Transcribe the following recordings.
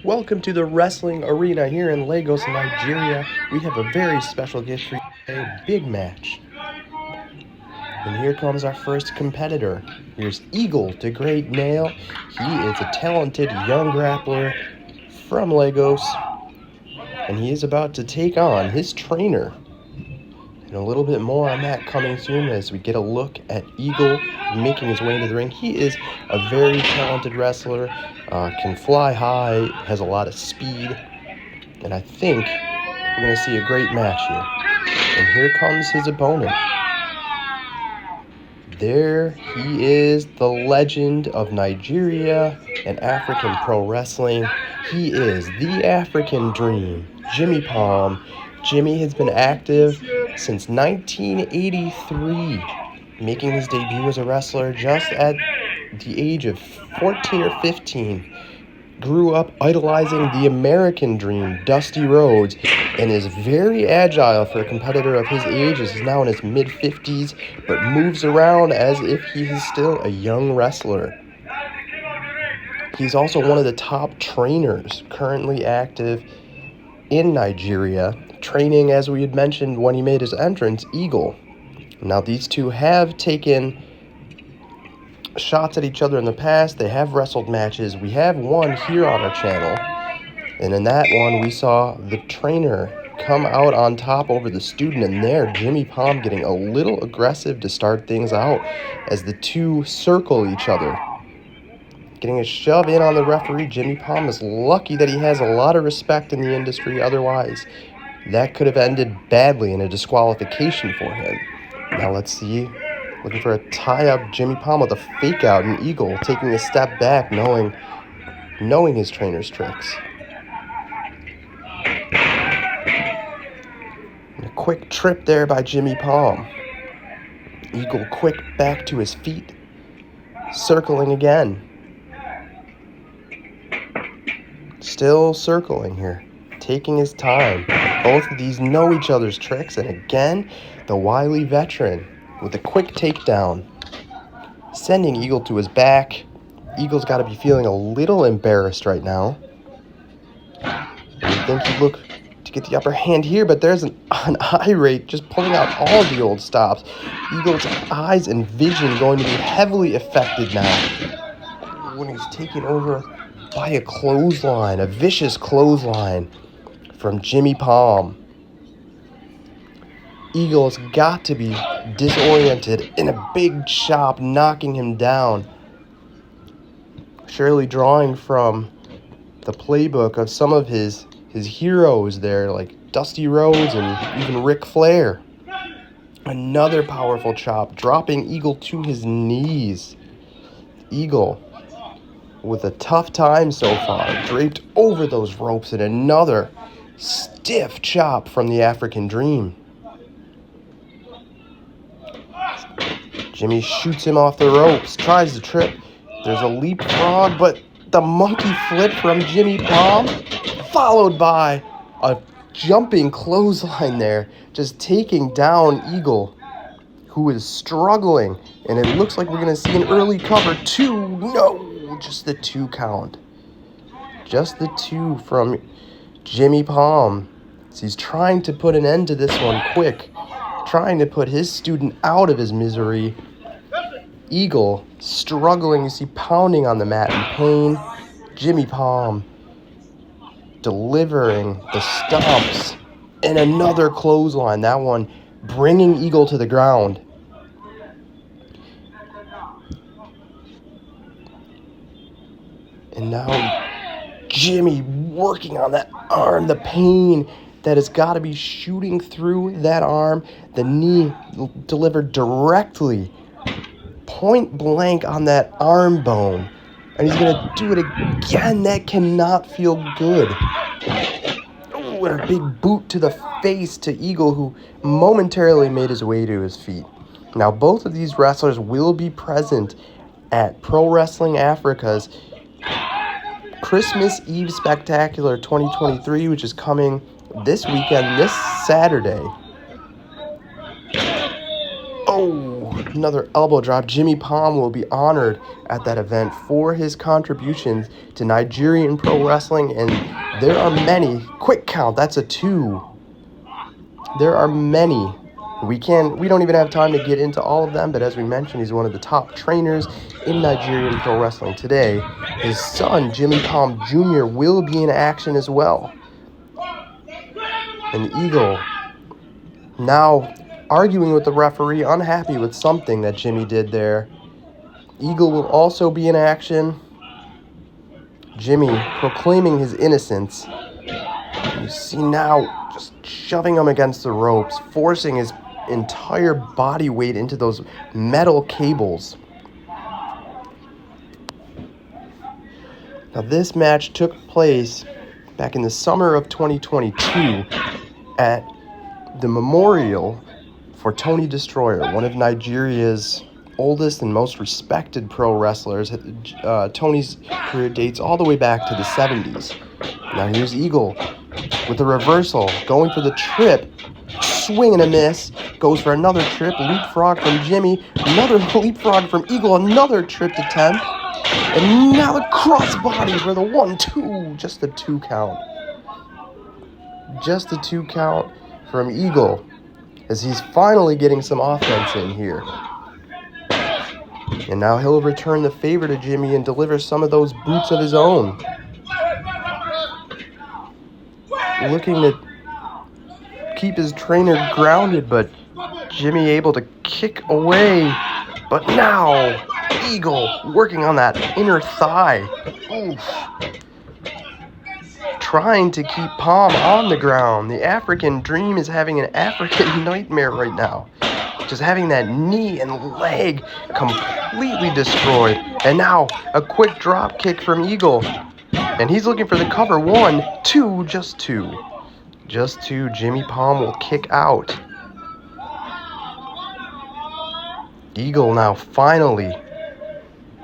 Welcome to the wrestling arena here in Lagos, Nigeria. We have a very special gift for you today, a big match. And here comes our first competitor. Here's Eagle the Great Nail. He is a talented young grappler from Lagos, and he is about to take on his trainer. And a little bit more on that coming soon as we get a look at Eagle making his way into the ring. He is a very talented wrestler, can fly high, has a lot of speed, and I think we're going to see a great match here. And here comes his opponent. There he is, the legend of Nigeria and African pro wrestling. He is the African Dream, Jimmy Palm. Jimmy has been active since 1983, making his debut as a wrestler just at the age of 14 or 15. Grew up idolizing the American Dream, Dusty Rhodes, and is very agile for a competitor of his age. He's now in his mid-50s, but moves around as if he is still a young wrestler. He's also one of the top trainers currently active in Nigeria, training, as we had mentioned when he made his entrance, Eagle. Now, these two have taken shots at each other in the past. They have wrestled matches. We have one here on our channel, and in that one we saw the trainer come out on top over the student, and there Jimmy Palm getting a little aggressive to start things out as the two circle each other, getting a shove in on the referee. Jimmy Palm is lucky that he has a lot of respect in the industry, otherwise that could have ended badly in a disqualification for him. Now let's see. Looking for a tie-up, Jimmy Palm with a fake-out, and Eagle taking a step back, knowing his trainer's tricks. And a quick trip there by Jimmy Palm. Eagle quick back to his feet, circling again. Still circling here, taking his time. Both of these know each other's tricks, and again, the wily veteran with a quick takedown, sending Eagle to his back. Eagle's got to be feeling a little embarrassed right now. You think he'd look to get the upper hand here, but there's an irate just pulling out all the old stops. Eagle's eyes and vision going to be heavily affected now when he's taken over by a clothesline, a vicious clothesline from Jimmy Palm. Eagle's got to be disoriented in a big chop, knocking him down. Surely drawing from the playbook of some of his heroes there, like Dusty Rhodes and even Ric Flair. Another powerful chop, dropping Eagle to his knees. Eagle with a tough time so far, draped over those ropes, and another stiff chop from the African Dream. Jimmy shoots him off the ropes, tries to trip. There's a leapfrog, but the monkey flip from Jimmy Palm, followed by a jumping clothesline there, just taking down Eagle, who is struggling. And it looks like we're going to see an early cover. Two, no, just the 2 count. Just the 2 from Jimmy Palm. So he's trying to put an end to this one quick, trying to put his student out of his misery. Eagle struggling, you see, pounding on the mat in pain. Jimmy Palm delivering the stomps, and another clothesline, that one bringing Eagle to the ground. And now Jimmy working on that arm, the pain that has got to be shooting through that arm. The knee delivered directly, point blank on that arm bone. And he's going to do it again. That cannot feel good. Oh, and a big boot to the face to Eagle, who momentarily made his way to his feet. Now, both of these wrestlers will be present at Pro Wrestling Africa's Christmas Eve Spectacular 2023, which is coming this weekend, this Saturday. Oh, Another elbow drop. Jimmy Palm will be honored at that event for his contributions to Nigerian pro wrestling, and there are many. Quick count, that's a 2. There are many. We don't even have time to get into all of them, but as we mentioned, he's one of the top trainers in Nigerian pro wrestling today. His son, Jimmy Palm Jr., will be in action as well. And Eagle now arguing with the referee, unhappy with something that Jimmy did there. Eagle will also be in action. Jimmy proclaiming his innocence. You see now just shoving him against the ropes, forcing his entire body weight into those metal cables. Now this match took place back in the summer of 2022 at the memorial for Tony Destroyer, one of Nigeria's oldest and most respected pro wrestlers. Tony's career dates all the way back to the 70s. Now here's Eagle with a reversal, going for the trip, swing and a miss, goes for another trip, leapfrog from Jimmy, another leapfrog from Eagle, another trip attempt, and now the crossbody for the 1-2, just a 2 count. Just a 2 count from Eagle, as he's finally getting some offense in here. And now he'll return the favor to Jimmy and deliver some of those boots of his own. Looking to keep his trainer grounded, but Jimmy able to kick away. But now, Eagle working on that inner thigh. Oof. Trying to keep Palm on the ground. The African Dream is having an African nightmare right now. Just having that knee and leg completely destroyed. And now, a quick drop kick from Eagle. And he's looking for the cover. 1, 2, just 2. Just 2. Jimmy Palm will kick out. Eagle now finally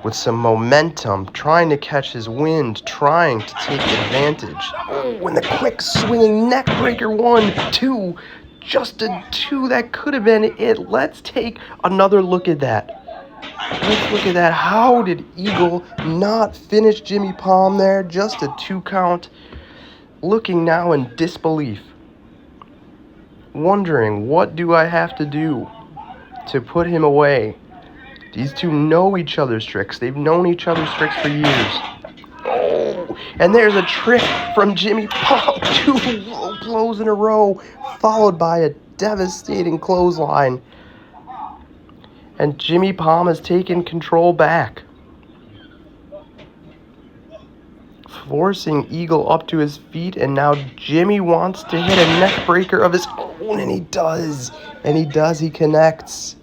with some momentum, trying to catch his wind, trying to take advantage. Oh, and the quick swinging neck breaker. 1, 2. Just a 2. That could have been it. Let's take another look at that. Let's look at that. How did Eagle not finish Jimmy Palm there? Just a 2 count. Looking now in disbelief. Wondering, what do I have to do to put him away? These two know each other's tricks. They've known each other's tricks for years. Oh, and there's a trick from Jimmy Palm. 2 low blows in a row, followed by a devastating clothesline. And Jimmy Palm has taken control back, forcing Eagle up to his feet, and now Jimmy wants to hit a neck breaker of his own, and he does. He connects.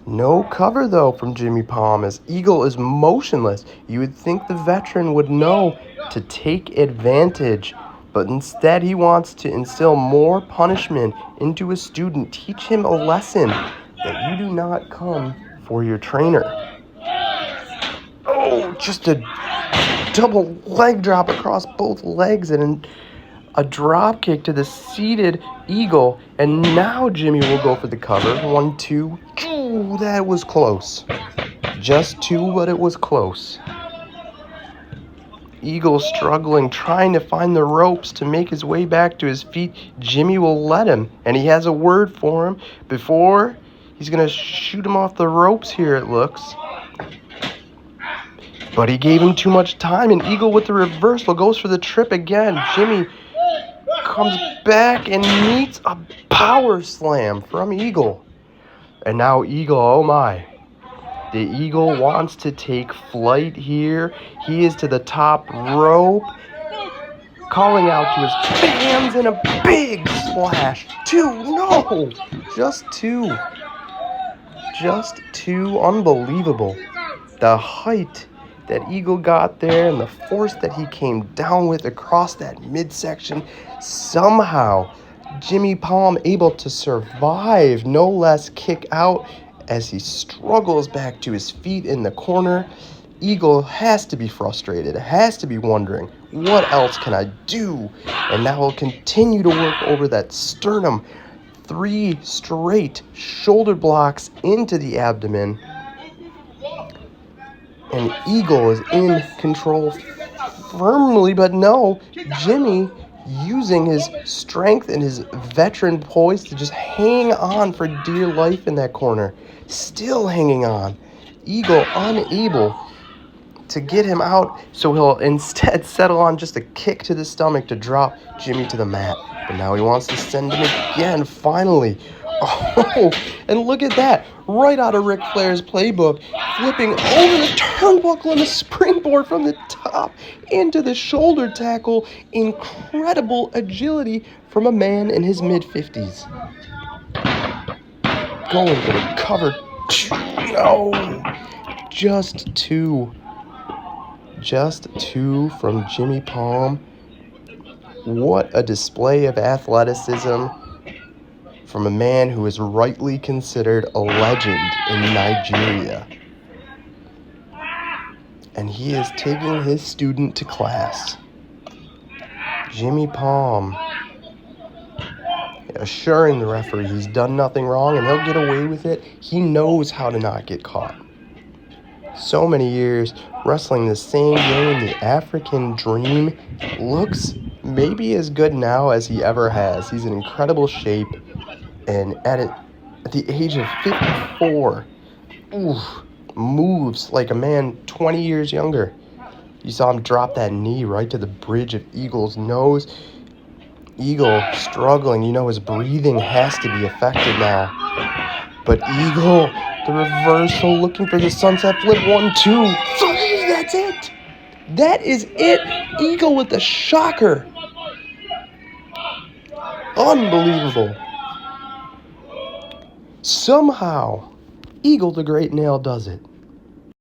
No cover, though, from Jimmy Palm, as Eagle is motionless. You would think the veteran would know to take advantage, but instead he wants to instill more punishment into his student, teach him a lesson that you do not come for your trainer. Oh, just a double leg drop across both legs and a drop kick to the seated Eagle. And now Jimmy will go for the cover. 1, 2. Ooh, that was close. Just 2, but it was close. Eagle struggling, trying to find the ropes to make his way back to his feet. Jimmy will let him, and he has a word for him before he's going to shoot him off the ropes here, it looks. But he gave him too much time, and Eagle with the reversal goes for the trip again. Jimmy comes back and meets a power slam from Eagle. And now Eagle, oh my. The Eagle wants to take flight here. He is to the top rope, calling out to his fans, and a big splash. 2, no, just 2. Just 2, unbelievable. The height that Eagle got there and the force that he came down with across that midsection. Somehow, Jimmy Palm able to survive, no less kick out as he struggles back to his feet in the corner. Eagle has to be frustrated, has to be wondering, what else can I do? And now he'll continue to work over that sternum, 3 straight shoulder blocks into the abdomen. And Eagle is in control firmly, but no, Jimmy using his strength and his veteran poise to just hang on for dear life in that corner. Still hanging on. Eagle unable to get him out, so he'll instead settle on just a kick to the stomach to drop Jimmy to the mat. But now he wants to send him again, finally. Oh, and look at that. Right out of Ric Flair's playbook. Flipping over the turnbuckle and a springboard from the top into the shoulder tackle. Incredible agility from a man in his mid-50s. Going for the cover. No. Just two from Jimmy Palm. What a display of athleticism from a man who is rightly considered a legend in Nigeria. And he is taking his student to class. Jimmy Palm assuring the referee he's done nothing wrong and he'll get away with it. He knows how to not get caught. So many years wrestling the same game, the African Dream, looks maybe as good now as he ever has. He's in incredible shape, and at the age of 54, moves like a man 20 years younger. You saw him drop that knee right to the bridge of Eagle's nose. Eagle struggling, his breathing has to be affected now. But Eagle, the reversal, looking for the sunset flip. 1, 2, 3. That's it. That is it. Eagle with the shocker. Unbelievable. Somehow, Eagle the Great Nail does it.